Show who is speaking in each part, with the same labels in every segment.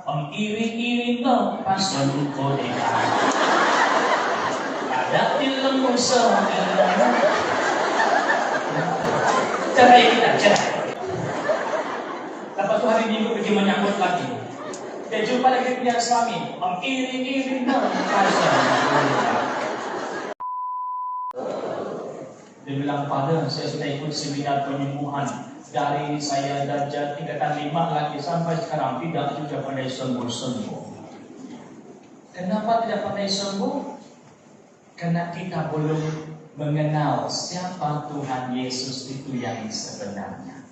Speaker 1: Ang iri-iri no, pasan ko di ka. Dapil lang mo sa cerai kita, cerai. Lepas itu hari Minggu pergi menyambut lagi. Dia jumpa lagi punya suami. Ang iri-iri no, pasan. Dia bilang, Father, saya sudah ikut seminar penyembuhan. Dari saya darjah tingkatan 5 lagi sampai sekarang tidak juga pandai sembuh-sembuh. Kenapa tidak pandai sembuh? Karena kita belum mengenal siapa Tuhan Yesus itu yang sebenarnya.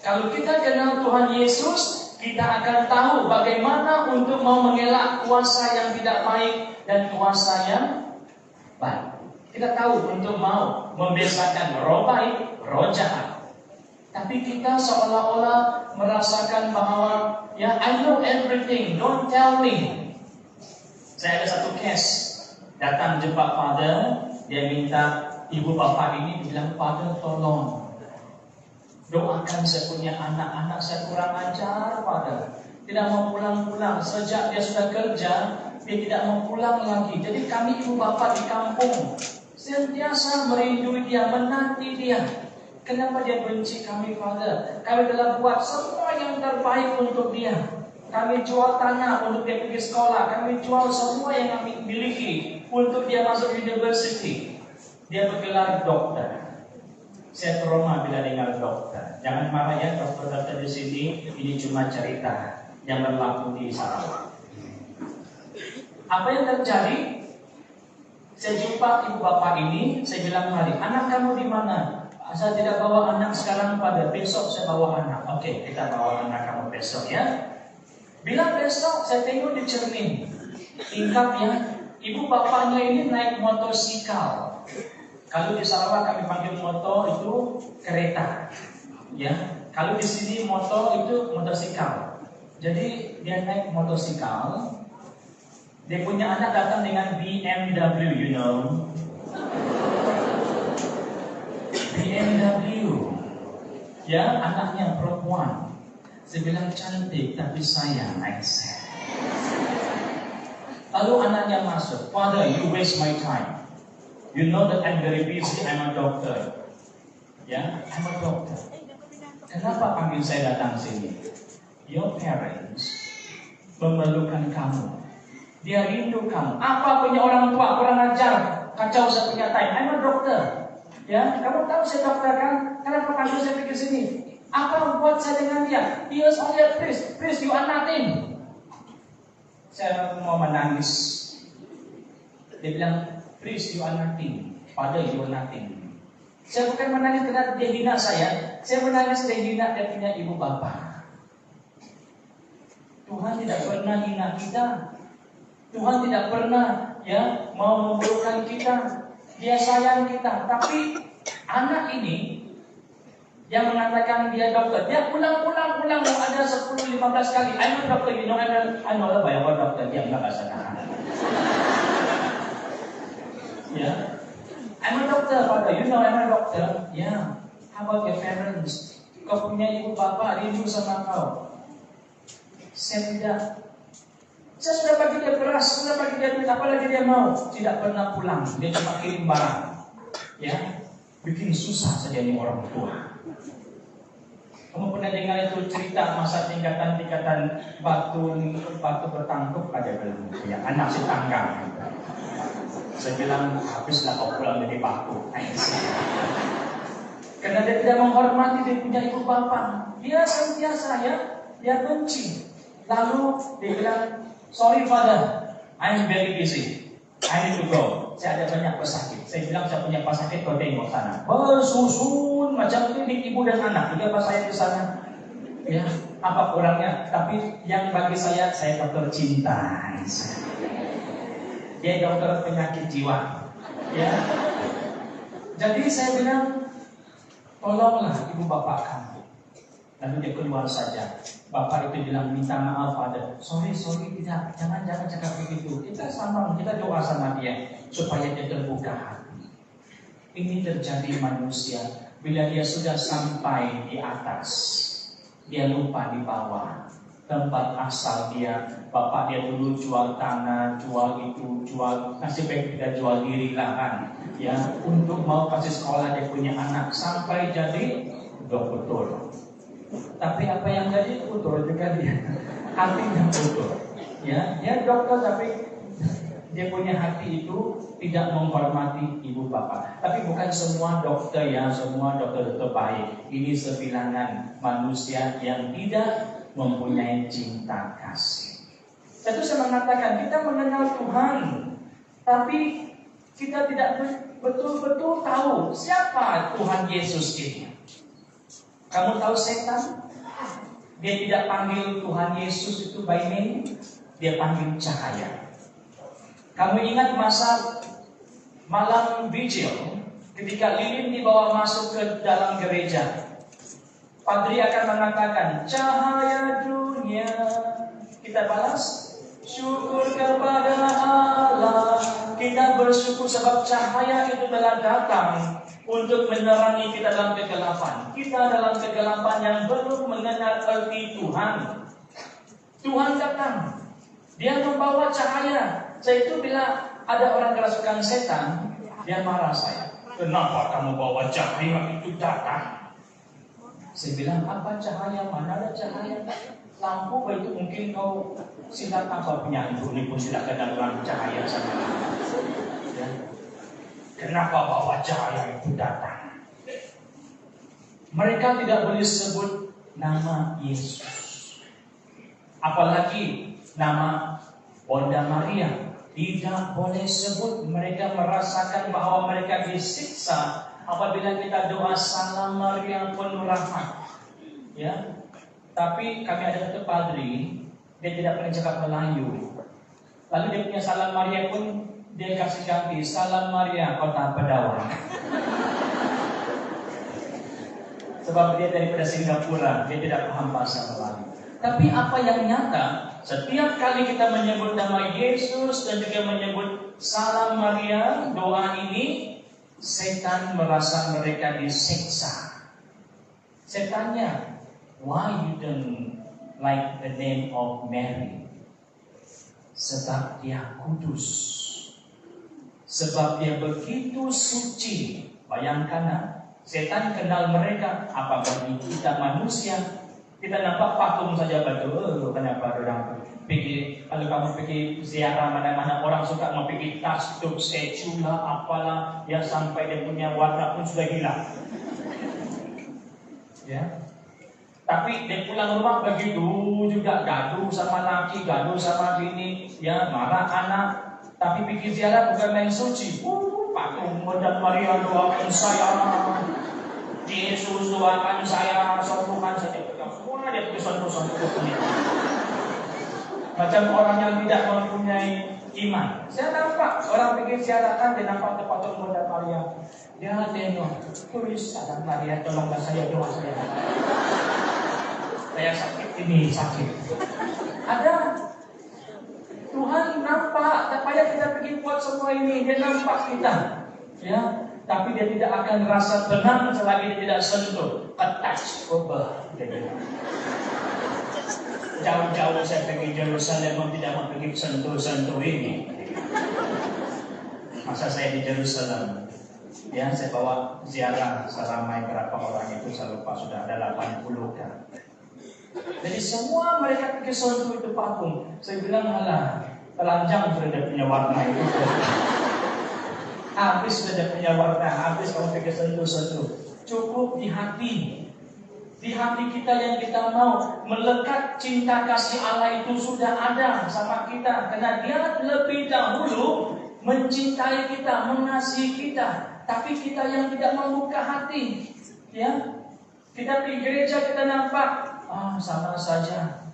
Speaker 1: Kalau kita kenal Tuhan Yesus, kita akan tahu bagaimana untuk mau mengelak kuasa yang tidak baik dan kuasa yang baik. Kita tahu untuk mau membedakan roh baik, roh jahat. Tapi kita seolah-olah merasakan bahwa ya I know everything, don't tell me. Saya ada satu case. Datang jumpa Father, dia minta ibu bapak ini bilang, Father tolong doakan saya punya anak-anak saya kurang ajar, Father. Tidak mau pulang-pulang, sejak dia sudah kerja, dia tidak mau pulang lagi. Jadi kami ibu bapak di kampung sentiasa merindui dia, menanti dia. Kenapa dia benci kami, Father? Kami telah buat semua yang terbaik untuk dia. Kami jual tanah untuk dia pergi sekolah. Kami jual semua yang kami miliki untuk dia masuk university. Dia bergelar dokter. Saya trauma bila dengar dokter. Jangan marah ya, dokter-dokter di sini. Ini cuma cerita yang berlaku di Sarawak. Apa yang terjadi? Saya jumpa ibu bapak ini. Saya bilang, mari, anak kamu di mana? Saya tidak bawa anak sekarang, pada besok saya bawa anak. Oke, kita bawa anak kamu besok ya. Bila besok saya tengok di cermin, tingkap ya, ibu bapaknya ini naik motosikal. Kalau di Sarawak kami panggil motor itu kereta, ya. Kalau di sini motor itu motosikal. Jadi dia naik motosikal. Dia punya anak datang dengan BMW, you know. BMW, ya, anaknya perempuan. Saya bilang cantik, tapi sayang, I said. Lalu anaknya masuk, Father, you waste my time. You know that I'm very busy, I'm a doctor. Ya, I'm a doctor. Kenapa panggil saya datang sini? Your parents memerlukan kamu. Dia rindu kamu. Apa punya orang tua, kurang ajar, kacau saya punya time. I'm a doctor. Ya, kamu tahu saya dokter kan? Kenapa panggil saya pergi sini? Apa buat saya dengan dia? He is only a priest. Priest, you are nothing. Saya mau menangis. Dia bilang, priest, you are nothing. Father, you are nothing. Saya bukan menangis karena dia hina saya. Saya menangis dia hina dia punya ibu bapa. Tuhan tidak pernah hina kita. Tuhan tidak pernah ya mau memburukkan kita. Dia sayang kita. Tapi anak ini yang mengatakan dia dokter, dia pulang ada 10-15 kali. I'm a doctor, you know, I know lah banyak orang dokter, dia nggak bahasa nahan. Ya, I'm a doctor, Father, you know I'm a doctor. Ya, how about your parents? Kau punya ibu bapak rindu sama kau. Saya tidak. Saya sudah bagi dia beras, sudah bagi dia duit, apalagi dia mau. Tidak pernah pulang, dia cuma kirim barang. Ya, bikin susah saja ini orang tua. Kamu pernah dengar itu cerita masa tingkatan batu bertangkup aja belum? Ya, anak si tanggang. Saya bilang habislah kau pulang dari batu. Karena dia tidak menghormati dia punya ibu bapak. Dia sentiasa ya, dia benci. Lalu dia bilang, sorry Father, I'm very busy. I need to go. Saya ada banyak pesakit. Saya bilang saya punya pesakit, kau tengok sana. Bersusun macam klinik ibu dan anak. Juga pas saya di sana, ya apa kurangnya? Tapi yang bagi saya dokter cinta. Dia dokter penyakit jiwa. Ya. Jadi saya bilang, tolonglah ibu bapak kamu. Lalu dia keluar saja. Bapak itu bilang, minta maaf Father. Sorry, tidak. Jangan cakap begitu. Kita doa sama dia supaya dia terbuka hati. Ini terjadi manusia. Bila dia sudah sampai di atas, dia lupa di bawah. tempat asal dia. Bapak dia dulu jual tanah, jual itu, jual, nasib baik kita jual diri lah kan, ya, untuk mau kasih sekolah dia punya anak sampai jadi dokter. Tapi apa yang jadi kotor juga dia, hatinya kotor. Ya, dia dokter tapi dia punya hati itu tidak menghormati ibu bapak. Tapi bukan semua dokter ya, semua dokter baik. Ini sebilangan manusia yang tidak mempunyai cinta kasih. Itu saya mengatakan kita mengenal Tuhan, tapi kita tidak betul-betul tahu siapa Tuhan Yesus ini. Kamu tahu setan? Dia tidak panggil Tuhan Yesus itu by name, dia panggil cahaya. Kamu ingat masa malam vigil ketika lilin dibawa masuk ke dalam gereja? Padri akan mengatakan cahaya dunia. Kita balas syukur kepada Allah. Kita bersyukur sebab cahaya itu telah datang untuk menerangi kita dalam kegelapan. Kita dalam kegelapan yang belum mengenal arti Tuhan. Tuhan datang, dia membawa cahaya. Saya itu bila ada orang kerasukan setan, dia marah saya. Kenapa kamu bawa cahaya itu datang? Saya bilang, apa cahaya? Mana ada cahaya? Lampu itu mungkin kau silat apa punya ibu ini pun tidak kenal orang cahaya sama ya. Kenapa bawa cahaya itu datang? Mereka tidak boleh sebut nama Yesus, apalagi nama Bunda Maria. Tidak boleh sebut. Mereka merasakan bahwa mereka disiksa apabila kita doa salam Maria penuh rahmat. Ya. Tapi kami ada satu padri, dia tidak pernah cakap Melayu. Lalu dia punya salam Maria pun dia kasih ganti salam Maria kota Pedawang. Sebab dia daripada Singapura, dia tidak paham bahasa Melayu. Tapi apa yang nyata, setiap kali kita menyebut nama Yesus dan juga menyebut salam Maria, doa ini, setan merasa mereka disiksa. Setannya, why you don't like the name of Mary? Sebab dia kudus. Sebab dia begitu suci. Bayangkan, setan kenal mereka. Apa bagi kita manusia? Kita nampak patung saja betul. Kenapa orang pergi? Kalau kamu pergi ziarah mana-mana, orang suka mau pergi tas, tuk, statue lah, apalah, yang sampai dia punya warna pun sudah hilang. Ya. Tapi dia pulang rumah begitu juga, gaduh sama laki, gaduh sama bini, ya, marah anak. Tapi pergi ziarah bukan main suci. Patung Bunda Maria doakan saya, Yesus doakan saya, sembuhkan saya. Semua dia pesan-pesan ini. Macam orang yang tidak mempunyai iman. Saya nampak orang pergi ziarah, dia nampak patung Bunda Maria. Dia tengok, tulis Bunda Maria, tolonglah saya, doa saya. Saya sakit ini, sakit. Ada. Tuhan nampak, tak payah kita pergi buat semua ini. Dia nampak kita, ya. Tapi dia tidak akan rasa tenang selagi dia tidak sentuh. Touch, jauh-jauh saya pergi Jerusalem, tidak mau pergi sentuh-sentuh ini. Masa saya di Jerusalem, ya, saya bawa ziarah selama berapa orang itu, saya lupa, sudah ada 80 kan. Jadi semua mereka pergi sentuh itu patung. Saya bilang, alah, telanjang sudah dia punya warna itu. Habis sudah dia punya warna, habis kamu pergi sentuh-sentuh. Cukup di hati. Di hati kita yang kita mau melekat cinta kasih Allah itu sudah ada sama kita. Karena dia lebih dahulu mencintai kita, mengasihi kita. Tapi kita yang tidak membuka hati. Ya, kita di gereja kita nampak, sama saja.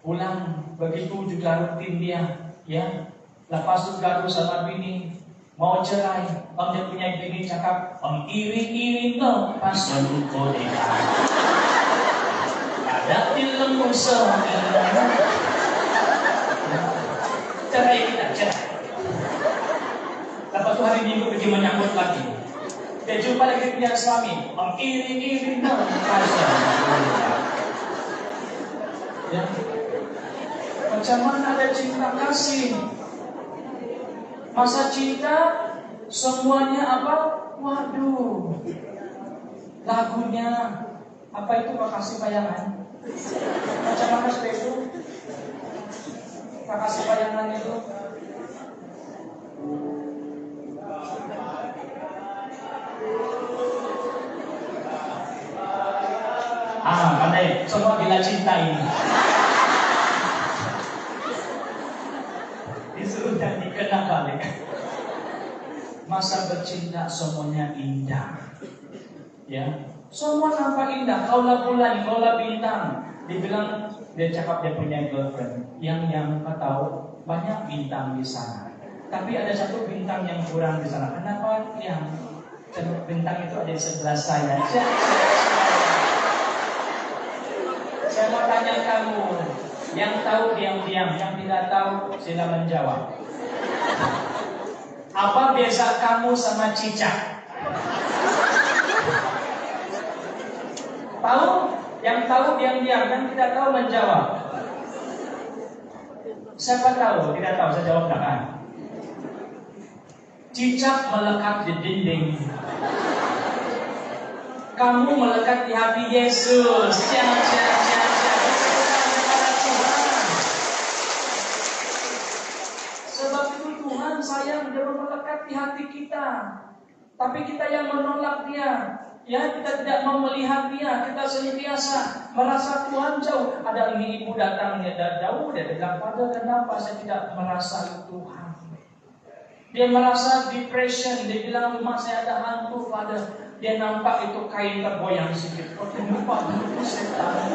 Speaker 1: Pulang begitu juga rutin dia, ya. Lepas itu gaduh sama bini, mau cerai, dia punya bini cakap, iri-iri no pasal kodeka. Ada film musuh. Cerai kita, cerai. Lepas itu hari Minggu pergi menyambut lagi. Dia jumpa lagi punya suami, iri-iri no pasal kodeka. Ya. Macam mana ada cinta kasih? Masa cinta semuanya apa? Waduh. Lagunya apa itu Makasih Bayangan? Macam mana sudah itu? Makasih Bayangan itu. Pandai. Semua bila cinta ini. Disuruh dan dikena balik. Masa bercinta semuanya indah. Ya, semua nampak indah. Kaulah bulan, kaulah bintang. Dibilang, dia cakap dia punya girlfriend. Yang kau tahu banyak bintang di sana. Tapi ada satu bintang yang kurang di sana. Kenapa? Yang bintang itu ada di sebelah saya. Saya mau tanya kamu, yang tahu diam-diam, yang tidak tahu sila menjawab. Apa beza kamu sama cicak? Tahu? Yang tahu diam-diam, yang tidak tahu menjawab. Siapa tahu? Tidak tahu, saya jawab belakang. Cicak melekat di dinding. Kamu melekat di hati Yesus. Sebab itu Tuhan sayang, dia melekat di hati kita. Tapi kita yang menolak dia. Ya, kita tidak mau melihat dia. Kita senantiasa merasa Tuhan jauh. Ada ini ibu datang, dia jauh. Dia bilang, Pada kenapa saya tidak merasa Tuhan? Dia merasa depression. Dia bilang, rumah saya ada hantu, Pada. Dia nampak itu kain tergoyang sedikit. Oh, kenapa itu setan?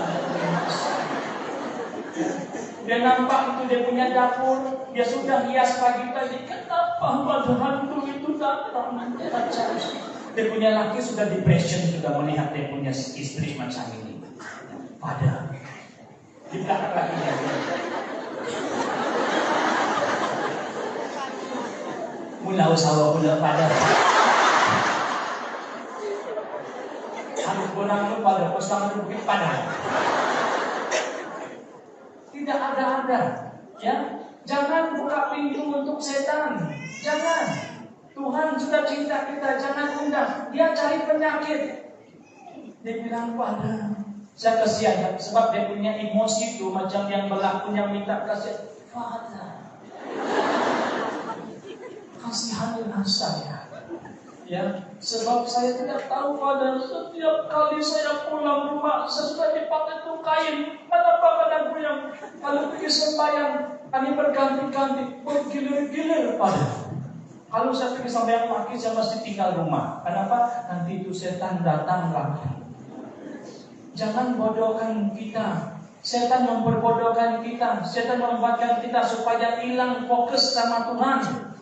Speaker 1: Dia nampak itu dia punya dapur. Dia sudah hias pagi tadi. Kenapa pada hantu itu datang? Dia punya laki sudah depression, sudah melihat dia punya istri macam ini. Pada di belakang lakinya. Mula usaha mula pada. Harus pulang lu pada posang bukit pada. Tidak ada, ya. Jangan buka pintu untuk setan. Jangan. Tuhan sudah cinta kita, jangan undang. Dia cari penyakit. Dia bilang Pada, saya kasihan sebab dia punya emosi itu macam yang berlaku yang minta kasih. Pada, kasihanilah saya. Ya, sebab saya tidak tahu Pada, setiap kali saya pulang rumah saya sudah dipakai itu kain. Kenapa kadang yang kalau pergi sembahyang kami berganti-ganti, bergilir-gilir Pada. Kalau saya pergi sembahyang pagi saya mesti tinggal rumah. Kenapa? Nanti itu setan datang lagi. Jangan bodohkan kita. Setan memperbodohkan kita. Setan membuatkan kita supaya hilang fokus sama Tuhan.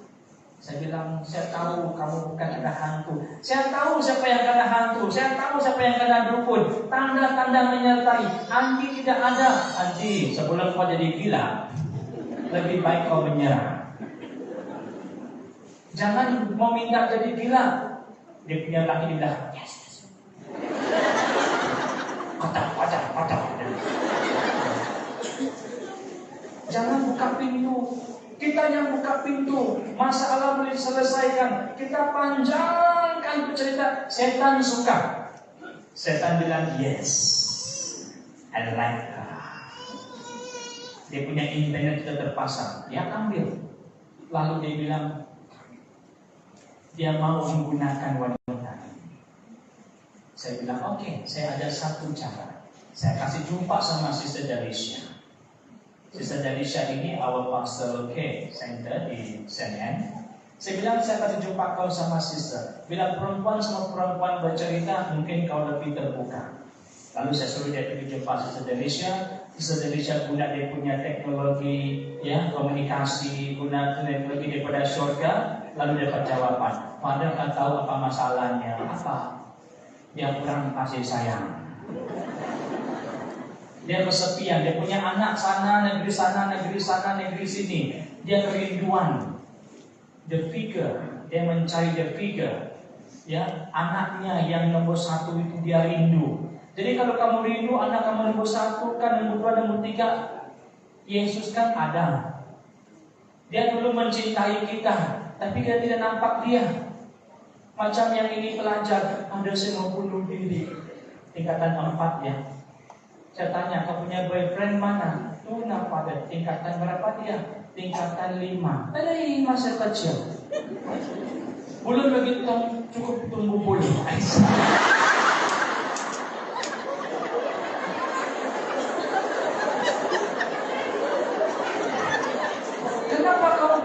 Speaker 1: Saya bilang, saya tahu kamu bukan ada hantu. Saya tahu siapa yang kena hantu. Saya tahu siapa yang kena dukun. Tanda-tanda menyertai. Anti tidak ada. Anti, sebelum kau jadi gila, lebih baik kau menyerah. Jangan mau minta jadi gila. Dia punya laki di belakang. Yes. Kotak. Jangan buka pintu. Kita yang buka pintu. Masalah boleh diselesaikan. Kita panjangkan cerita. Setan suka. Setan bilang yes. I like her. Dia punya internet sudah terpasang. Dia ambil. Lalu dia bilang, dia mau menggunakan wanita. Saya bilang, oke, saya ada satu cara. Saya kasih jumpa sama Sister Dalisha. Sister Dalisha ini our Pastor K Center di CNN. Saya bilang, saya kasih jumpa kau sama Sister. Bila perempuan sama perempuan bercerita, mungkin kau lebih terbuka. Lalu saya suruh dia pergi jumpa Sister Dalisha. Sister Dalisha guna dia punya teknologi, ya, komunikasi, guna teknologi daripada surga. Lalu dapat jawaban. Padahal kan tahu apa masalahnya. Apa? Dia kurang kasih sayang. Dia kesepian. Dia punya anak negeri sana, negeri sini. Dia kerinduan. The figure. Dia mencari the figure. Ya, anaknya yang nomor 1 itu dia rindu. Jadi kalau kamu rindu anak kamu nomor 1, kan nomor 2, nomor 3, Yesus kan ada. Dia dulu mencintai kita, tapi kita tidak nampak dia. Macam yang ini pelajar, ada yang mau bunuh diri. Tingkatan 4 ya. Saya tanya, kau punya boyfriend mana? Tuna pada tingkatan berapa dia? Tingkatan 5. Ada 5 saya kecil. Belum begitu cukup tumbuh bulu. Kenapa kau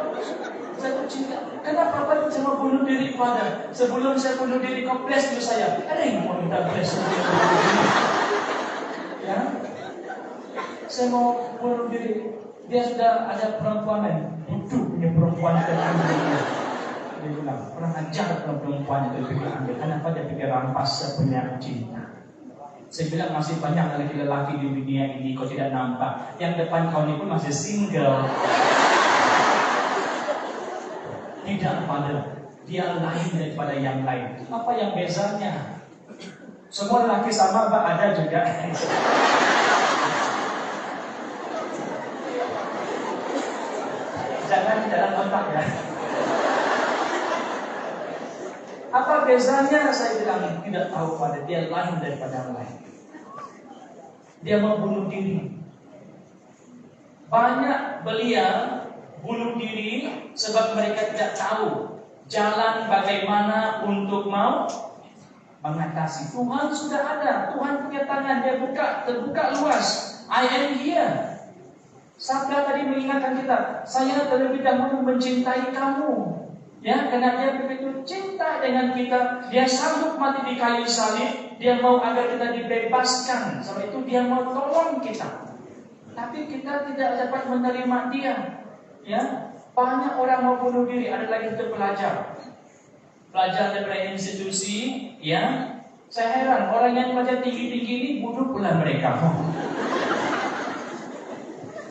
Speaker 1: jatuh cinta? Kenapa kau cuma bunuh diri pada? Sebelum saya bunuh diri, kau bless dulu saya. Ada yang mau minta bless? Ya, saya mau bunuh diri. Dia sudah ada perempuan lain. Itu punya perempuan yang ambil. Dia bilang, pernah ajar perempuan itu pikir ambil. Kenapa dia pikir rampas saya punya cinta? Saya bilang masih banyak lelaki di dunia ini kau tidak nampak. Yang depan kau ini pun masih single. Tidak pada dia lain daripada yang lain. Apa yang bezanya? Semua lelaki sama, Pak, ada juga. Jangan dalam otak ya. Apa bezanya? Saya bilang tidak tahu pada dia lain daripada yang lain. Dia mau bunuh diri. Banyak belia bunuh diri sebab mereka tidak tahu jalan bagaimana untuk mau mengatasi. Tuhan sudah ada, Tuhan punya tangan, dia terbuka luas. I am here. Sabda tadi mengingatkan kita, saya terlebih dahulu mencintai kamu. Ya, karena dia begitu cinta dengan kita, dia sanggup mati di kayu salib, dia mau agar kita dibebaskan. Sebab itu dia mau tolong kita. Tapi kita tidak dapat menerima dia. Ya, banyak orang mau bunuh diri. Ada lagi itu pelajar daripada institusi. Ya, saya heran orang yang pelajar tinggi-tinggi ini bunuh pula mereka.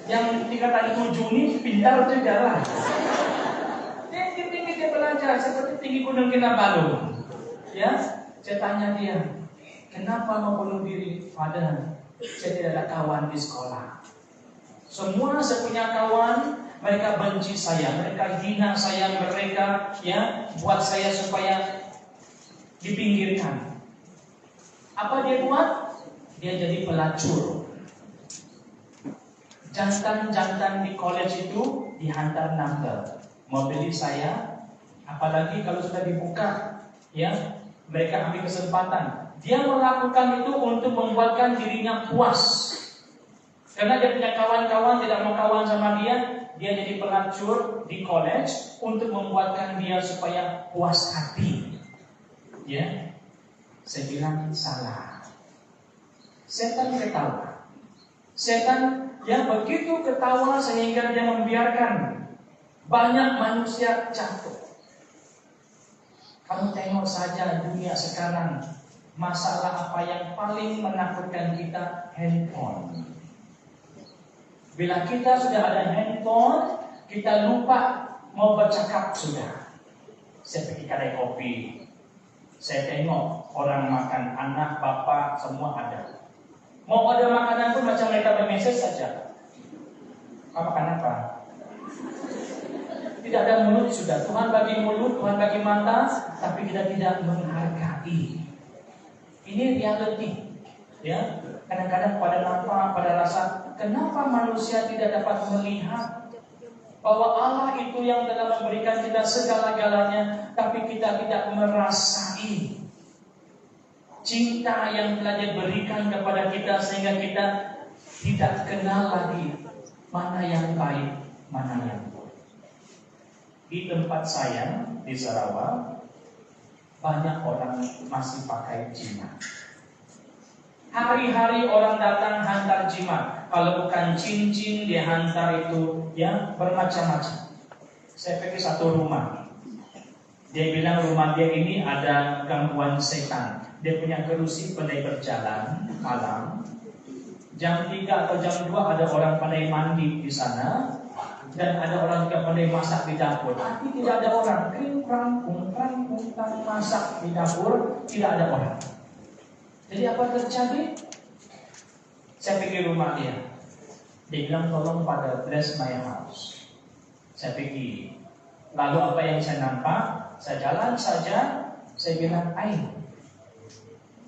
Speaker 1: Yang tingkatan 7 ini pintar juga lah. Tinggi-tinggi dia belajar seperti tinggi gunung Kinabalu. Ya, saya tanya dia, kenapa mau bunuh diri? Padahal saya tidak ada kawan di sekolah. Semua saya punya kawan, mereka benci saya, mereka hina saya, mereka ya buat saya supaya dipinggirkan. Apa dia buat? Dia jadi pelacur. Jantan-jantan di college itu dihantar number. Mau beli saya, apalagi kalau sudah dibuka, ya mereka ambil kesempatan. Dia melakukan itu untuk membuatkan dirinya puas. Karena dia punya kawan-kawan tidak mau kawan sama dia, dia jadi pelacur di college untuk membuatkan dia supaya puas hati. Ya, saya bilang salah. Setan ketawa. Setan yang begitu ketawa sehingga dia membiarkan banyak manusia jatuh. Kamu tengok saja dunia sekarang, masalah apa yang paling menakutkan kita? Handphone. Bila kita sudah ada handphone, kita lupa mau bercakap sudah. Saya pergi kedai kopi, saya tengok orang makan, anak, bapak, semua ada. Mau order makanan pun macam mereka bermesej saja. Kau makan apa? Tidak ada mulut sudah. Tuhan bagi mulut, Tuhan bagi mata, tapi kita tidak menghargai. Ini reality. Ya, kadang-kadang pada nampak, pada rasa, kenapa manusia tidak dapat melihat bahwa Allah itu yang telah memberikan kita segala-galanya, tapi kita tidak merasai cinta yang telah Dia berikan kepada kita, sehingga kita tidak kenal lagi mana yang baik, mana yang buruk. Di tempat saya di Sarawak, banyak orang masih pakai jimat. Hari-hari orang datang hantar jimat. Kalau bukan cincin, dia hantar itu ya bermacam-macam. Saya pergi satu rumah. Dia bilang rumah dia ini ada gangguan setan. Dia punya kerusi pandai berjalan malam. Jam 3 atau jam 2 ada orang pandai mandi di sana. Dan ada orang juga pandai masak di dapur. Tapi tidak ada orang. Kring-krang, kung-krang, masak di dapur. Tidak ada orang. Jadi apa terjadi? Saya pergi rumah dia. Dia bilang, tolong pada bless my house. Saya pergi. Lalu apa yang saya nampak? Saya jalan saja. Saya bilang, ayo.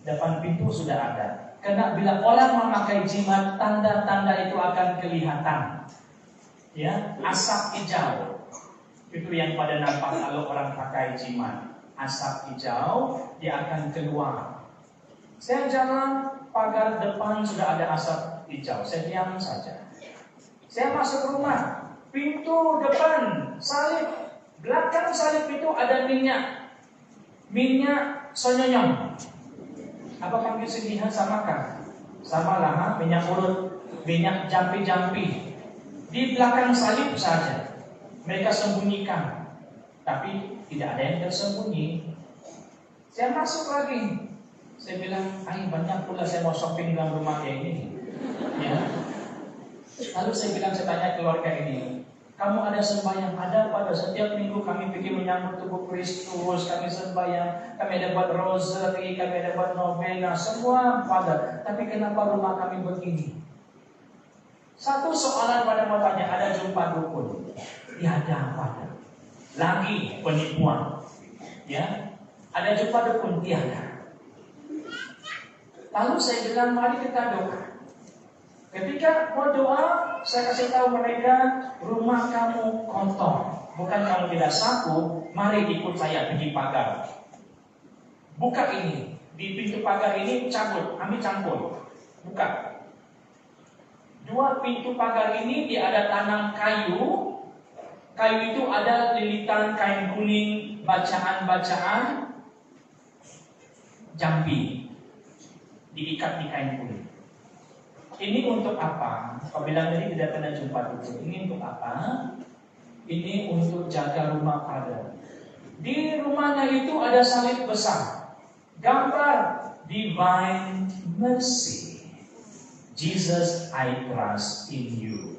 Speaker 1: Depan pintu sudah ada. Karena bila orang memakai jimat, tanda-tanda itu akan kelihatan. Ya, asap hijau. Itu yang pada nampak kalau orang pakai jimat. Asap hijau, dia akan keluar. Saya jalan, pagar depan sudah ada asap hijau. Saya diam saja. Saya masuk rumah, pintu depan salib, belakang salib itu ada minyak. Minyak sonyonyong. Apa panggil sedihan samakah? Sama lah, minyak urut, minyak jampi-jampi. Di belakang salib saja. Mereka sembunyikan. Tapi tidak ada yang tersembunyi. Saya masuk lagi. Saya bilang, banyak pula saya mau shopping dalam rumah kayak ini. Ya. Lalu saya bilang, saya tanya keluarga ini, kamu ada sembahyang? Ada, pada setiap minggu kami pergi menyambut tubuh Kristus, kami sembahyang, kami ada buat rosary, kami ada buat novena, semua pada. Tapi kenapa rumah kami begini? Satu soalan pada mau tanya, ada jumpa dukun? Ya ada pada. Lagi penipuan. Ya, ada jumpa dukun? Tiada. Lalu saya bilang, mari kita doa. Ketika mau doa, saya kasih tahu mereka, rumah kamu kotor. Bukan kamu tidak sapu, mari ikut saya pergi pagar. Buka ini, di pintu pagar ini cabut, kami campur. Buka. Dua pintu pagar ini dia ada tanam kayu. Kayu itu ada lilitan kain kuning, bacaan-bacaan jambi. Diikat di kain kuning. Ini untuk apa? Kau bilang tadi tidak pernah jumpa dulu. Ini untuk apa? Ini untuk jaga rumah pada. Di rumahnya itu ada salib besar. Gambar Divine Mercy. Jesus, I trust in you.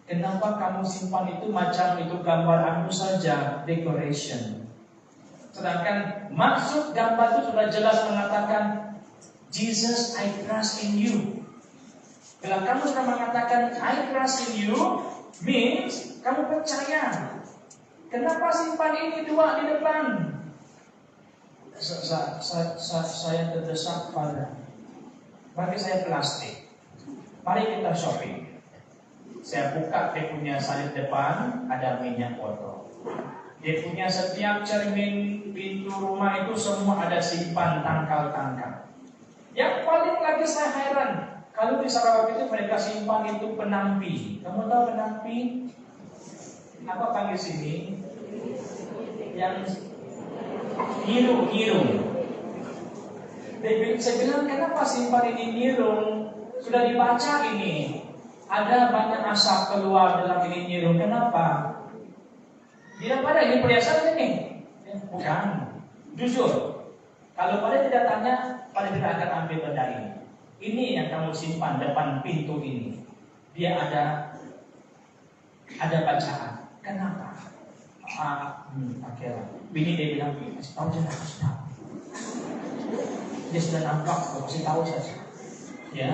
Speaker 1: Kenapa kamu simpan itu macam itu gambar anu saja, decoration? Sedangkan maksud gambar itu sudah jelas mengatakan Jesus, I trust in you. Bila kamu sudah mengatakan I trust in you, means kamu percaya. Kenapa simpan ini dua di depan? Saya terdesak pada. Bagi saya plastik. Mari kita shopping. Saya buka dia punya salib depan, ada minyak botol. Dia punya setiap cermin pintu rumah itu semua ada simpan tangkal-tangkal. Yang paling lagi saya heran, kalau di Sarawak itu mereka simpan itu penampi. Kamu tahu penampi? Apa panggil sini? Yang ngirung. Saya bilang, kenapa simpan ini ngirung? Sudah dibaca ini. Ada banyak asap keluar dalam ini ngirung. Kenapa? Tidak pada ini perhiasan ini. Bukan. Jujur. Kalau pada tidak tanya, pada tidak akan ambil benda ini. Ini yang kamu simpan depan pintu ini. Dia ada bacaan. Kenapa? Akhirnya. Bini dia bilang, kasih tahu saja, kasih tahu. Dia sudah nampak, kasih tahu saja. Ya.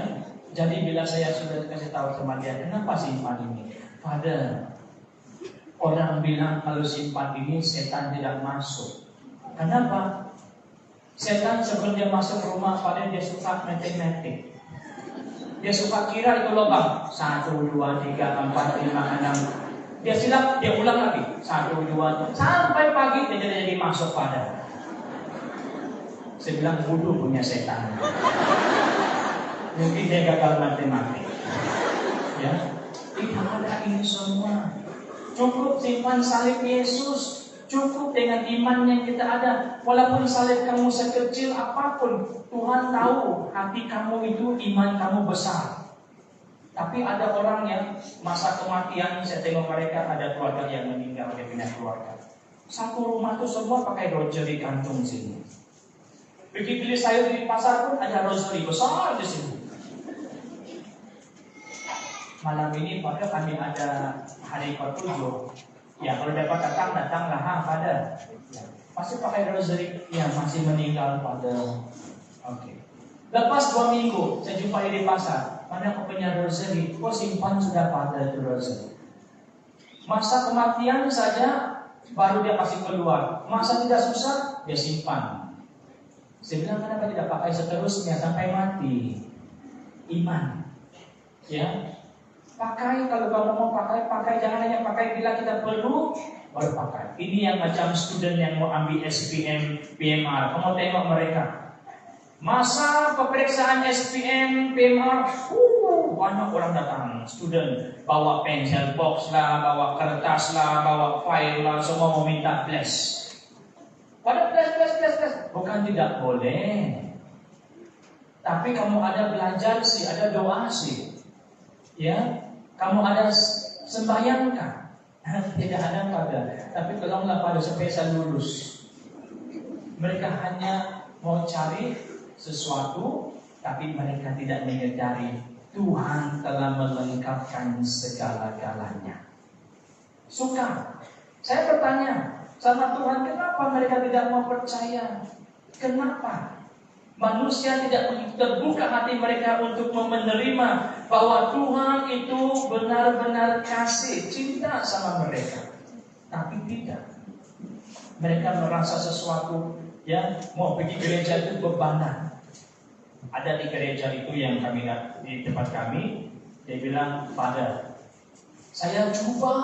Speaker 1: Jadi bila saya sudah kasih tahu sama dia, kenapa simpan ini? Pada orang bilang kalau simpan ini setan tidak masuk. Kenapa? Setan sebelum dia masuk rumah, pada dia suka matematik. Dia suka kira itu lubang 1, 2, 3, 4, 5, 6. Dia silap, dia ulang lagi 1, 2, sampai pagi dia jadi masuk pada. Saya bilang bodoh punya setan. Mungkin dia gagal matematik. Ya, tidak ada ini semua. Cukup simpan salib Yesus. Cukup dengan iman yang kita ada. Walaupun salib kamu sekecil apapun, Tuhan tahu hati kamu itu, iman kamu besar. Tapi ada orang yang masa kematian, saya tengok mereka ada keluarga yang meninggal, dia punya keluarga. Satu rumah itu semua pakai rosary gantung sini. Begitu beli sayur di pasar pun ada rosary besar di sini. Malam ini pada kami ada hari ke-7. Ya kalau dapat datanglah pada. Ya. Masih pakai rosary, ya masih meninggal pada. Oke. Lepas 2 minggu saya jumpa di pasar. mana kau punya rosary, kau simpan sudah pada itu rosary. Masa kematian saja baru dia kasih keluar. Masa tidak susah, dia simpan. Saya bilang kenapa tidak pakai seterusnya sampai mati? Iman. Ya. Pakai kalau kamu mau pakai, jangan hanya pakai bila kita perlu baru pakai. Ini yang macam student yang mau ambil SPM, PMR. Kamu tengok mereka. Masa pemeriksaan SPM, PMR, banyak orang datang. Student bawa pencil box lah, bawa kertas lah, bawa file lah, semua mau minta bless. Pada bless. Bukan tidak boleh. Tapi kamu ada belajar sih, ada doa sih. Ya, kamu ada sembahyangkan. Tidak ada pada. Tapi tolonglah pada supaya saya lulus. Mereka hanya mau cari sesuatu, tapi mereka tidak menyadari Tuhan telah melengkapkan segala-galanya. Suka. Saya bertanya sama Tuhan, kenapa mereka tidak mau percaya? Kenapa? Manusia tidak begitu terbuka hati mereka untuk menerima bahwa Tuhan itu benar-benar kasih, cinta sama mereka. Tapi tidak. Mereka merasa sesuatu yang mau pergi gereja itu bebanan. Ada di gereja itu yang kami di tempat kami, dia bilang, Father, saya coba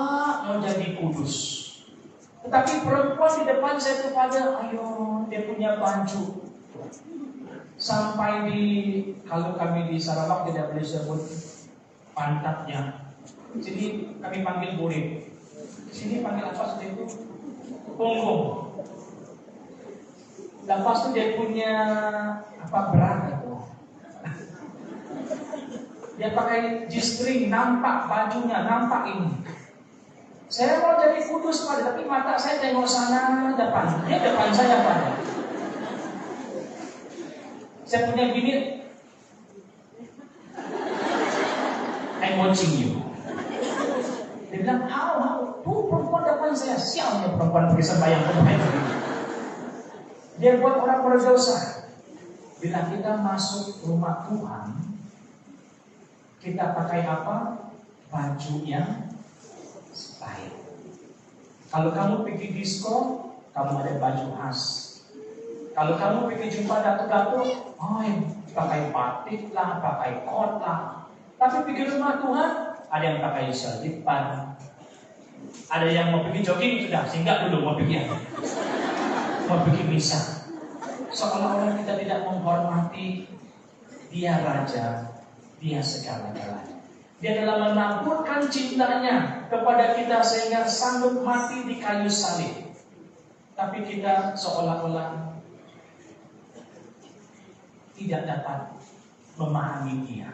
Speaker 1: mau jadi kudus. Tetapi perempuan di depan saya tuh Father, ayo, dia punya baju. Sampai kalau kami di Sarawak tidak boleh sebut pantatnya. Sini kami panggil burit. Sini panggil apa seperti itu? Punggung. Lepas itu dia punya berat itu. Dia pakai G-string, nampak bajunya, nampak ini. Saya mau jadi kudus Pak, tapi mata saya tengok sana depan. Dia depan saya Pak. Saya punya bini, I'm watching you. Dia bilang, how? Tuh perempuan depan saya, sialnya perempuan pergi sembahyang. Dia buat orang berdosa. Bila kita masuk rumah Tuhan, kita pakai apa? Baju yang baik. Kalau kamu pergi disko, kamu ada baju khas. Kalau kamu pergi jumpa datuk-datuk, pakai batik lah, pakai kot lah. Tapi pergi rumah Tuhan, ada yang pakai selipan. Ada yang mau pergi jogging, sudah singgah dulu mau pergi apa? Mau pergi misa. Seolah-olah kita tidak menghormati dia raja, dia segala-galanya. Dia telah menaburkan cintanya kepada kita sehingga sanggup mati di kayu salib. Tapi kita seolah-olah tidak dapat memahami dia.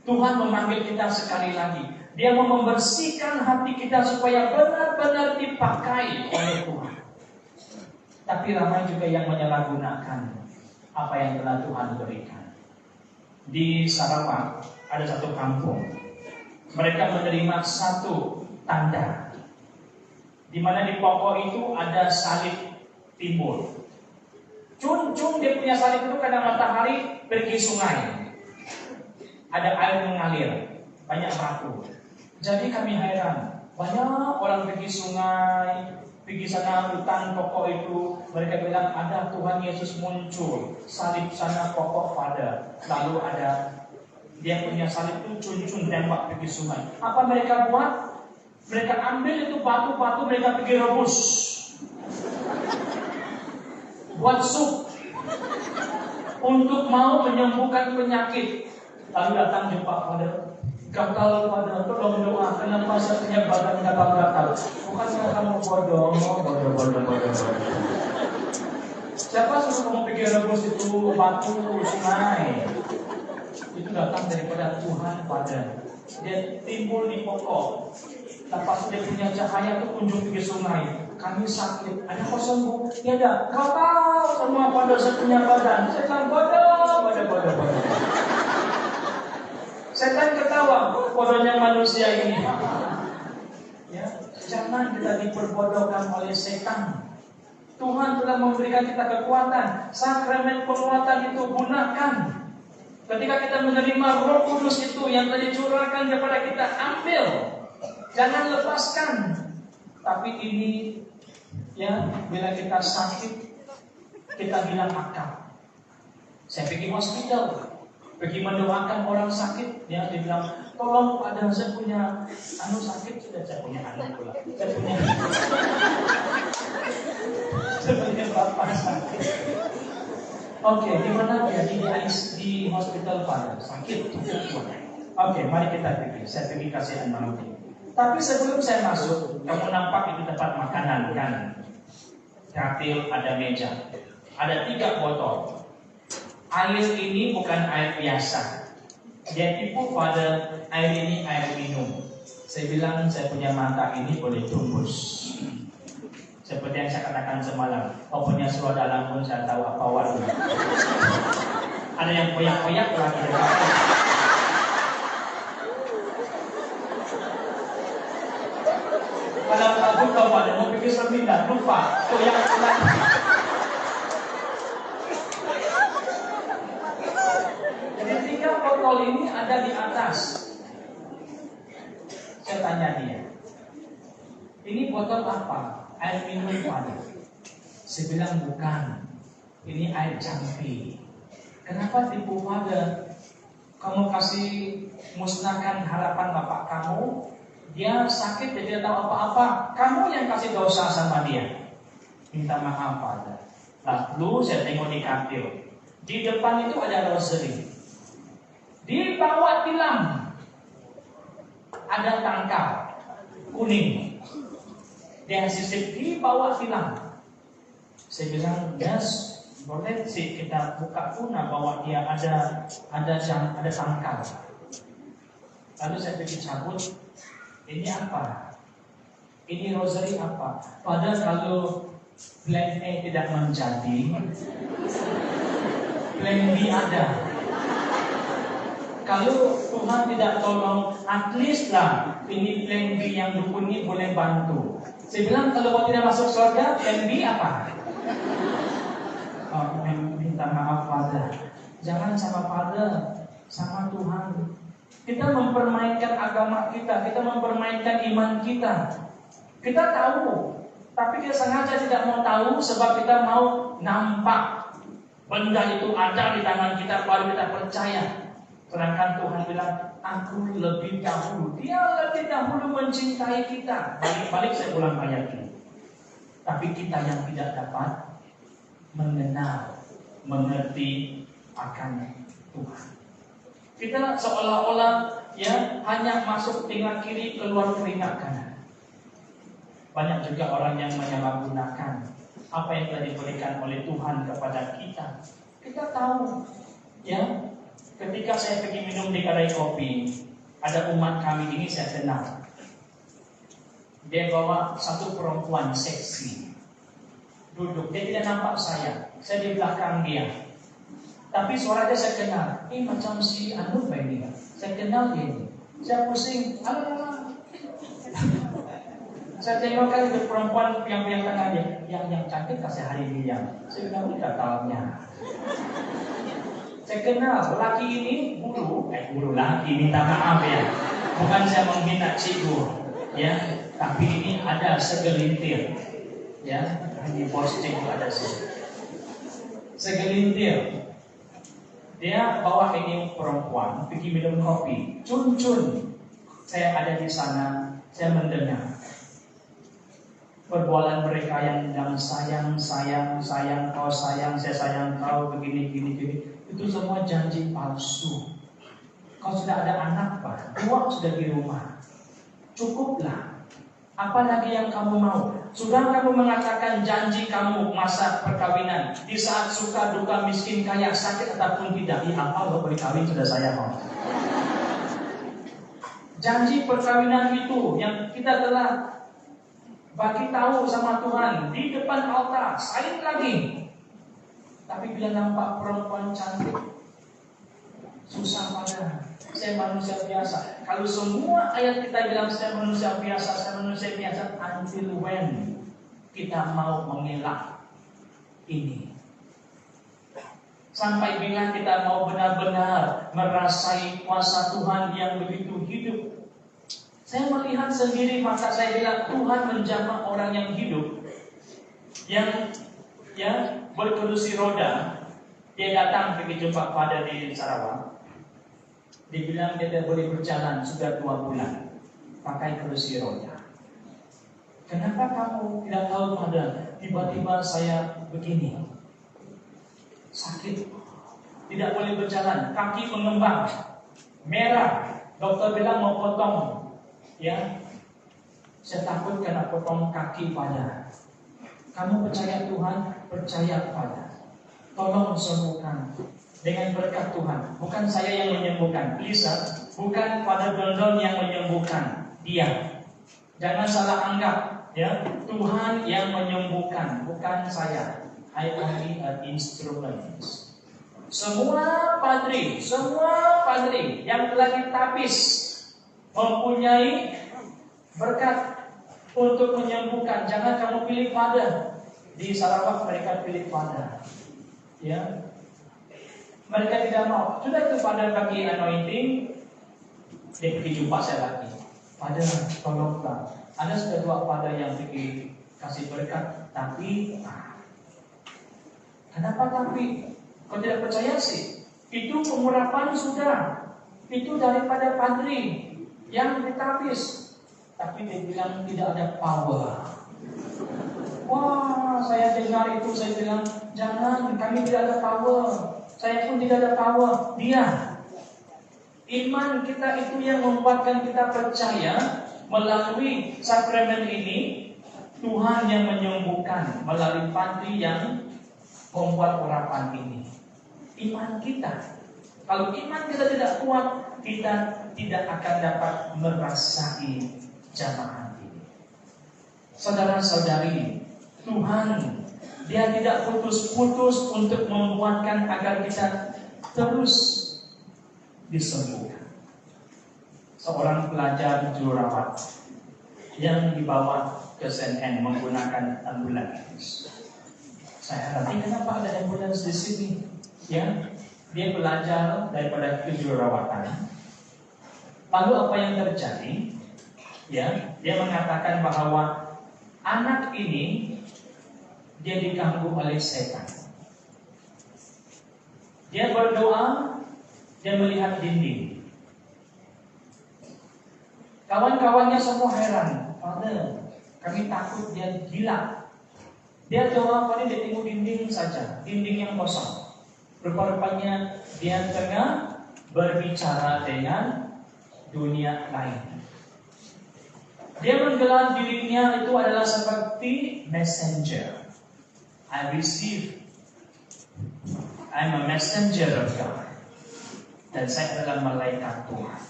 Speaker 1: Tuhan memanggil kita sekali lagi. Dia mau membersihkan hati kita supaya benar-benar dipakai oleh Tuhan. Tapi ramai juga yang menyalahgunakan apa yang telah Tuhan berikan. Di Sarawak ada satu kampung. Mereka menerima satu tanda, di mana di pokok itu ada salib timbul. Cun dia punya salib itu karena matahari pergi sungai. Ada air mengalir, banyak batu. Jadi kami heran, banyak orang pergi sungai, pergi sana hutan pokok itu. Mereka bilang ada Tuhan Yesus muncul, salib sana pokok pada. Lalu ada dia punya salib itu cun tembak pergi sungai. Apa mereka buat? Mereka ambil itu batu-batu, mereka pergi rebus. Buat sup untuk mau menyembuhkan penyakit. Lalu datang jumpa Father, gatal Father, tolong doa. Kenapa saya punya badan gatal-gatal? Bukannya kamu bodoh. Siapa suruh kamu pergi rebus itu batu sungai? Itu datang daripada Tuhan Father. Dia timbul di pokok. Lepas dia punya cahaya itu kunjung pergi sungai. Kami sakit, ada kau sembuh? Ya ada. Kau tahu semua pada saya punya badan. Saya bilang bodoh. Setan ketawa, bodohnya manusia ini. Ya, jangan kita diperbodohkan oleh setan. Tuhan telah memberikan kita kekuatan. Sakramen penguatan itu gunakan. Ketika kita menerima Roh Kudus itu yang tadi curahkan kepada kita, ambil, jangan lepaskan. Tapi ini, ya, bila kita sakit, kita bilang akal. Saya pergi hospital, pergi mendoakan orang sakit, ya, dia bilang, tolong ada saya punya sakit, sudah saya punya anak pula, saya punya bapak sakit. Oke, di mana dia? Di hospital pada sakit. Oke, mari kita pergi. Saya pergi kasih anointing. Tapi sebelum saya masuk, kamu nampak itu tempat makanan kan? Kastil, ada meja, ada 3 botol. Air ini bukan air biasa. Dia tipu pada air ini air minum. Saya bilang saya punya mata ini boleh tembus. Seperti yang saya katakan semalam, kau punya suara dalam pun saya tahu apa warna. Ada yang koyak-koyak lagi dekat. Kalau aku kau ada mau pergi seminar, lupa koyak lagi. Jadi 3 botol ini ada di atas. Saya tanya dia, ini botol apa? Air minum pada. Saya bilang bukan, ini air jampi. Kenapa tipu pada? Kamu kasih musnahkan harapan bapak kamu, dia sakit, dia tidak tahu apa-apa. Kamu yang kasih dosa sama dia. Minta maaf pada. Lalu saya tengok di kastil. Di depan itu ada rosary. Di bawah tilam ada tangkal kuning. Dia sisip di bawah tilam. Saya bilang, yes, boleh sih kita buka tuna bahwa dia ada tangkal. Lalu saya pergi cabut. Ini apa? Ini rosary apa? Padahal kalau plan A tidak menjadi, plan B ada. Kalau Tuhan tidak tolong, at least lah ini plan B yang dukun ini boleh bantu. Saya bilang kalau kau tidak masuk surga, plan B apa? Oh, minta maaf Father. Jangan sama Father, sama Tuhan. Kita mempermainkan agama kita mempermainkan iman kita. Kita tahu, tapi kita sengaja tidak mau tahu sebab kita mau nampak benda itu ada di tangan kita baru kita percaya. Sedangkan Tuhan bilang, aku lebih dahulu. Dia lebih dahulu mencintai kita. Balik-balik saya ulang ayat ini. Tapi kita yang tidak dapat mengenal, mengerti akan Tuhan. Kita seolah-olah ya hanya masuk telinga kiri, keluar telinga kanan. Banyak juga orang yang menyalahgunakan apa yang telah diberikan oleh Tuhan kepada kita. Kita tahu, ya. Ketika saya pergi minum di kedai kopi, ada umat kami ini saya kenal. Dia bawa satu perempuan seksi, duduk. Dia tidak nampak saya di belakang dia. Tapi suaranya saya kenal. Ini macam si Anu ini kan? Saya kenal dia ini. Saya pusing. Alah. Saya tengokkan ke perempuan yang tengah dia, yang cantik kasih hari dia. Saya bilang udah tahunya. Saya kenal laki ini guru laki, minta maaf ya. Bukan saya menghina cikgu, ya. Tapi ini ada segelintir, ya. Di posting ada sih. Segelintir. Dia bawa ini perempuan pergi minum kopi. Cun. Saya ada di sana, saya mendengar perbualan mereka yang sayang, kau sayang, saya sayang kau, begini. Itu semua janji palsu. Kau sudah ada anak, Pak. 2 sudah di rumah. Cukuplah. Apa lagi yang kamu mau? Sudah kamu mengatakan janji kamu masa perkawinan. Di saat suka, duka, miskin, kaya, sakit ataupun tidak. Ya apa lo berkawin sudah saya mau. Janji perkawinan itu yang kita telah bagi tahu sama Tuhan di depan altar. Salin lagi. Tapi bila nampak perempuan cantik, susah pada. Saya manusia biasa. Kalau semua ayat kita bilang saya manusia biasa, until when kita mau mengelak ini. Sampai bila kita mau benar-benar merasai kuasa Tuhan yang begitu hidup. Saya melihat sendiri, maka saya bilang Tuhan menjamah orang yang hidup, yang berkerusi roda. Dia datang pergi jumpa pada di Sarawak. Dibilang dia tidak boleh berjalan sudah 2 bulan, pakai kerusi roda. Kenapa kamu tidak tahu pada? Tiba-tiba saya begini, sakit, tidak boleh berjalan, kaki mengembang, merah. Dokter bilang mau potong, ya. Saya takut kena potong kaki pada. Kamu percaya Tuhan, percaya pada. Tolong sembuhkan dengan berkat Tuhan. Bukan saya yang menyembuhkan, please, bukan Father Dondon yang menyembuhkan, dia. Jangan salah anggap, ya. Tuhan yang menyembuhkan, bukan saya. I only an instrument. Semua padri yang telah ditapis mempunyai berkat untuk menyembuhkan. Jangan kamu pilih pada. Di Sarawak mereka pilih pada, ya. Mereka tidak mau. Sudah itu pada bagi anointing, dia pergi jumpa saya lagi. Pada tolonglah. Ada sudah 2 pada yang pergi kasih berkat, tapi kenapa tapi? Kau tidak percaya sih? Itu pengurapan sudah. Itu daripada padri yang ditapis. Tapi dia bilang tidak ada power. Wah, saya dengar itu, saya bilang jangan, kami tidak ada power. Saya pun tidak ada power. Dia. Iman kita itu yang membuatkan kita percaya melalui sakramen ini Tuhan yang menyembuhkan melalui padri yang membuat urapan ini. Iman kita. Kalau iman kita tidak kuat, kita tidak akan dapat merasai jamaah ini. Saudara-saudari, Tuhan Dia tidak putus-putus untuk membuatkan agar kita terus disembuhkan. Seorang pelajar jururawat yang dibawa ke CNN menggunakan ambulans. Saya harap kenapa ada ambulans di sini? Ya, dia belajar daripada kejururawatan. Lalu apa yang terjadi? Ya, dia mengatakan bahwa anak ini dia diganggu oleh setan. Dia berdoa, dia melihat dinding. Kawan-kawannya semua heran, Father, kami takut dia gila. Dia doa pada dia tengok dinding saja, dinding yang kosong. Rupa-rupanya dia tengah berbicara dengan dunia lain. Dia menggelar dirinya itu adalah seperti messenger. I'm a messenger of God. Dan saya adalah malaikat Tuhan.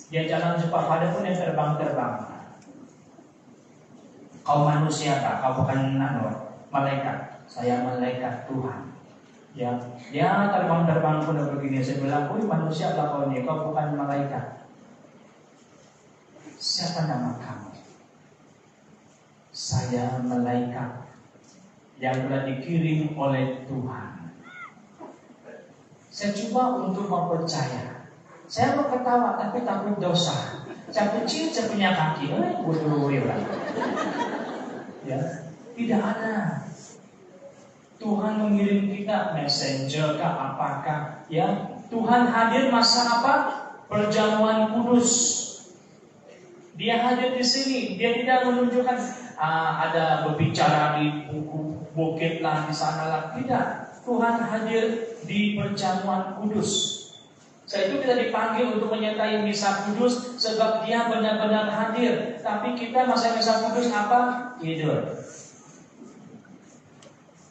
Speaker 1: Dia jalan cepat, pada pun yang terbang-terbang. Kau manusia kah? Kau bukan malaikat. Saya malaikat Tuhan. Ya, dia terbang-terbang pun begini. Saya bilang, manusia lah kau ini, kau bukan malaikat. Siapa nama kamu? Saya malaikat yang telah dikirim oleh Tuhan. Saya coba untuk mempercaya. Saya mau ketawa tapi takut dosa. Saya kecil, saya punya kaki. Bodoh ya, tidak ada. Tuhan mengirim kita messenger kah apakah, ya. Tuhan hadir masa apa? Perjamuan kudus. Dia hadir di sini. Dia tidak menunjukkan ada berbicara di buku bukit lah di sana lah. Tidak. Tuhan hadir di perjamuan kudus. Saya itu kita dipanggil untuk menyertai misa kudus sebab dia benar-benar hadir. Tapi kita masa misa kudus apa? Tidur.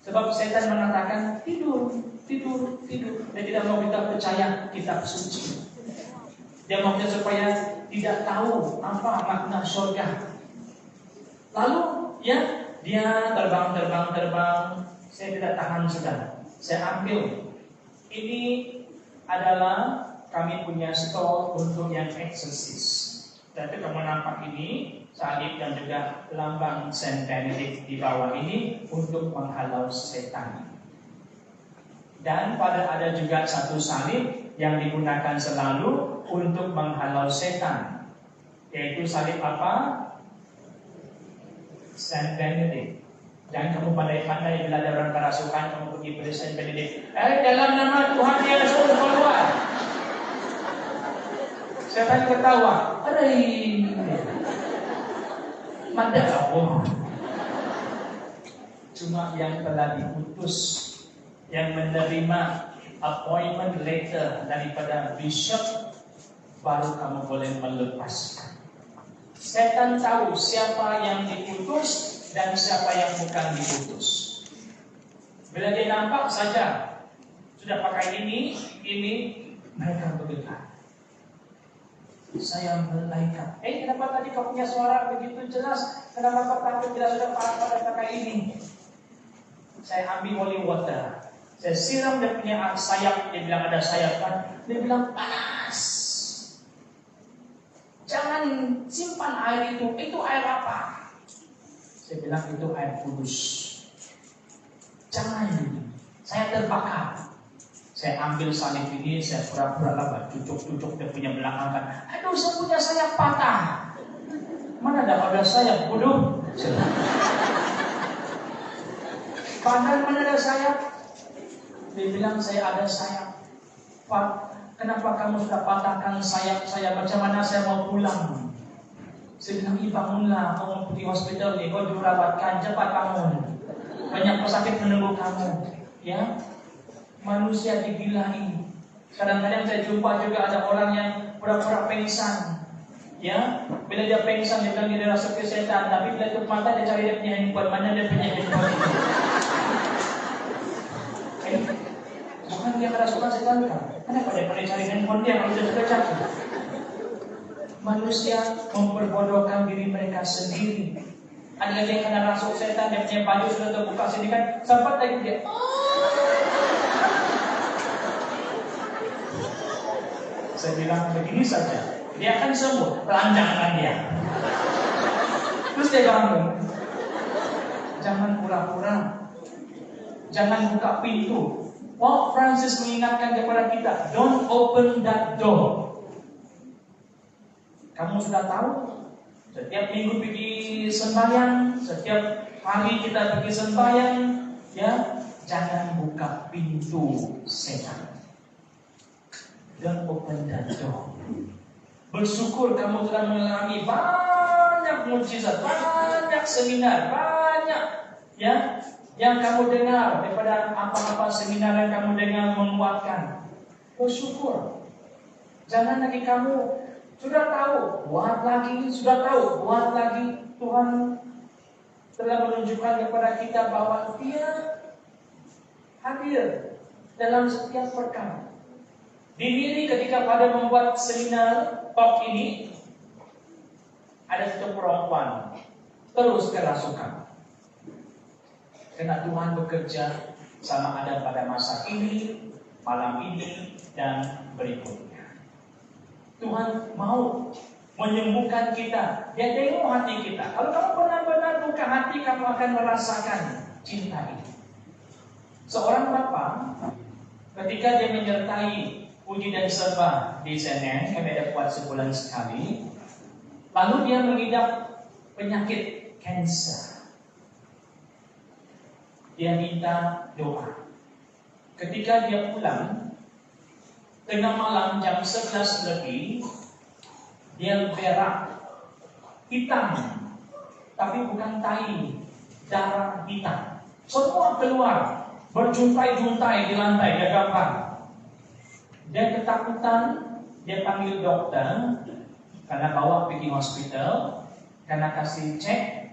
Speaker 1: Sebab setan mengatakan tidur. Dia tidak mau kita percaya kitab suci. Dia mau kita supaya tidak tahu apa makna surga. Lalu ya dia terbang. Saya tidak tahan sudah. Saya ambil. Ini adalah kami punya stol untuk yang eksorsis. Dan itu kamu nampak ini salib dan juga lambang Saint Benedict di bawah ini untuk menghalau setan. Dan ada juga satu salib yang digunakan selalu untuk menghalau setan. Yaitu salib apa? Saint Benedict. Dan kamu pandai-pandai bila ada orang kerasukan, kamu pergi pada Saint Benedict. Dalam nama Tuhan Yesus keluar. Setan ketawa. Mada Allah. Cuma yang telah diutus, yang menerima appointment letter daripada bishop, baru kamu boleh melepaskan. Setan tahu siapa yang diutus dan siapa yang bukan diutus. Bila dia nampak saja sudah pakai ini, mereka bergetar. Saya malaikat. Kenapa tadi kau punya suara begitu jelas? Kenapa kau takut tidak sudah pada pakai ini? Saya ambil holy water. Saya siram dia punya sayap. Dia bilang ada sayap kan? Dia bilang panas. Jangan simpan air itu. Itu air apa? Saya bilang itu air kudus. Jangan. Saya terbakar. Saya ambil salib ini, saya pura-pura lah, cucuk-cucuk dia punya belakang kan. Aduh, saya punya sayap patah. Mana ada sayap, bodoh? Padahal mana ada sayap? Dia bilang saya ada sayap. Pak, kenapa kamu sudah patahkan sayap saya? Macam mana saya mau pulang? Saya bilang, bangunlah, kamu pergi hospital nih, kau dirawatkan, cepat bangun. Banyak pesakit menunggu kamu, ya. Manusia digilai. Kadang-kadang saya jumpa juga ada orang yang pura-pura pingsan. Ya, bila dia pingsan dia bilang dia rasa setan, tapi bila tutup mata dia cari dia punya handphone, mana dia punya handphone. Bukan dia kerasukan setan kan? Kenapa dia pergi cari handphone dia kalau dia sudah jatuh? Manusia memperbodohkan diri mereka sendiri. Ada yang kena rasuk setan, dia punya baju sudah terbuka sini kan, sempat lagi dia. Saya bilang begini saja, dia akan sembuh, telanjangkan dia. Terus dia bangun. Jangan pura-pura, jangan buka pintu. Pope Francis mengingatkan kepada kita, don't open that door. Kamu sudah tahu, setiap minggu pergi sembahyang, setiap hari kita pergi sembahyang, ya, jangan buka pintu setan. Dan open that door. Bersyukur kamu telah mengalami banyak mukjizat, banyak seminar, banyak ya yang kamu dengar daripada apa-apa seminar yang kamu dengar menguatkan. Bersyukur. Jangan lagi kamu sudah tahu, buat lagi, sudah tahu, buat lagi. Tuhan telah menunjukkan kepada kita bahwa Dia hadir dalam setiap perkara. Diri ketika pada membuat seminar talk ini, ada satu perempuan terus kerasukan. Karena Tuhan bekerja sama ada pada masa ini, malam ini, dan berikutnya. Tuhan mau menyembuhkan kita. Dia tengok hati kita. Kalau kamu benar-benar buka hati, kamu akan merasakan cinta ini. Seorang bapa ketika dia menyertai puji dan sembah di CNN, kami ada buat sebulan sekali. Lalu dia mengidap penyakit kanker. Dia minta doa. Ketika dia pulang, tengah malam jam 11 lebih, dia berak hitam, tapi bukan tai, darah hitam. Semua keluar, berjuntai-juntai di lantai, dia gambar. Dia ketakutan, dia panggil dokter, karena bawa pergi hospital, karena kasih cek,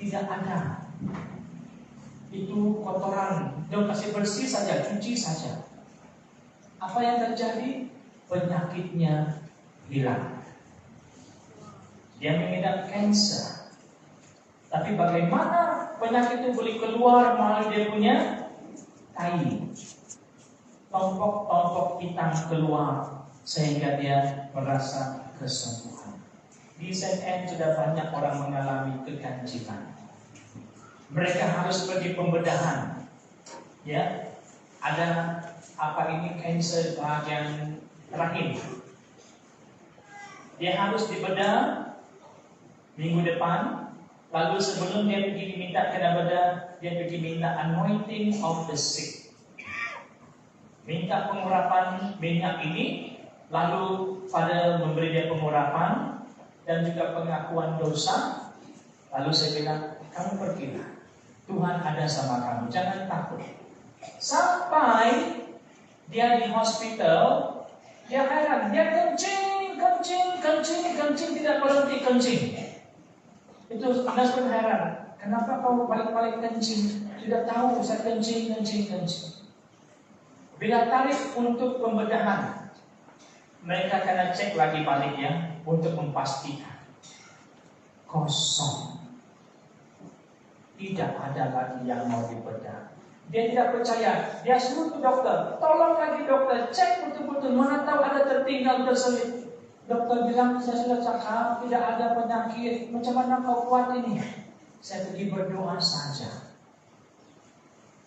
Speaker 1: tidak ada. Itu kotoran, dia kasih bersih saja, cuci saja. Apa yang terjadi? Penyakitnya hilang. Dia mengidap kanker. Tapi bagaimana penyakit itu boleh keluar melalui dia punya tai? Tompok-tompok hitam keluar sehingga dia merasa kesembuhan. Di CNN sudah banyak orang mengalami keganjilan. Mereka harus pergi pembedahan, ya. ada kanker bagian rahim. Dia harus dibedah minggu depan. Lalu sebelum dia pergi minta kena bedah, dia pergi minta anointing of the sick. Minta pengurapan minyak ini, lalu pada memberi dia pengurapan dan juga pengakuan dosa. Lalu saya bilang, kamu pergilah, Tuhan ada sama kamu, jangan takut. Sampai dia di hospital, dia heran, dia kencing, tidak berhenti kencing. Itu Anas pun heran, kenapa kau balik-balik kencing? Tidak tahu, saya kencing. Bila tarik untuk pembedahan, mereka kena cek lagi balik ya, untuk memastikan kosong. Tidak ada lagi yang mau dibedah. Dia tidak percaya. Dia suruh ke dokter. Tolong lagi dokter, cek betul-betul. Mana tahu ada tertinggal terselip. Dokter bilang, saya sudah cakap, tidak ada penyakit. Macam mana kau kuat ini? Saya pergi berdoa saja.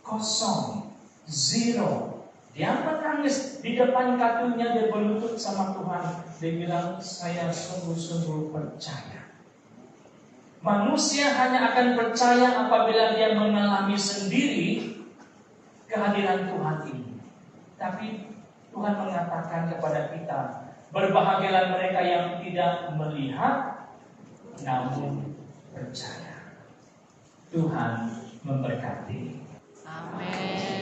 Speaker 1: Kosong. Zero. Dia menangis di depan katunya. Dia berlutut sama Tuhan. Dia bilang, saya sungguh-sungguh percaya. Manusia hanya akan percaya apabila dia mengalami sendiri kehadiran Tuhan ini. Tapi Tuhan mengatakan kepada kita, berbahagialah mereka yang tidak melihat namun percaya. Tuhan memberkati.
Speaker 2: Amin.